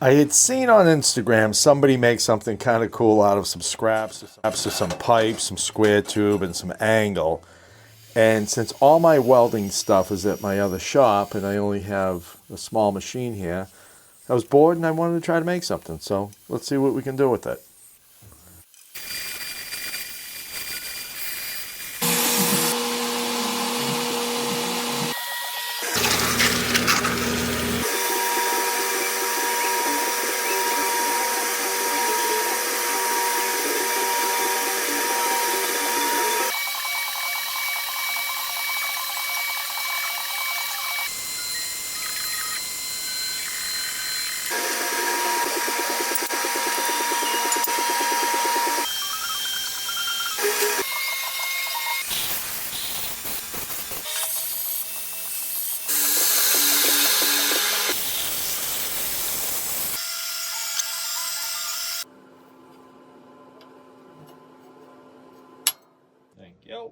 I had seen on Instagram somebody make something kind of cool out of some scraps of some pipe, some square tube, and some angle. And since all my welding stuff is at my other shop and I only have a small machine here, I was bored and I wanted to try to make something. So let's see what we can do with it. Thank you.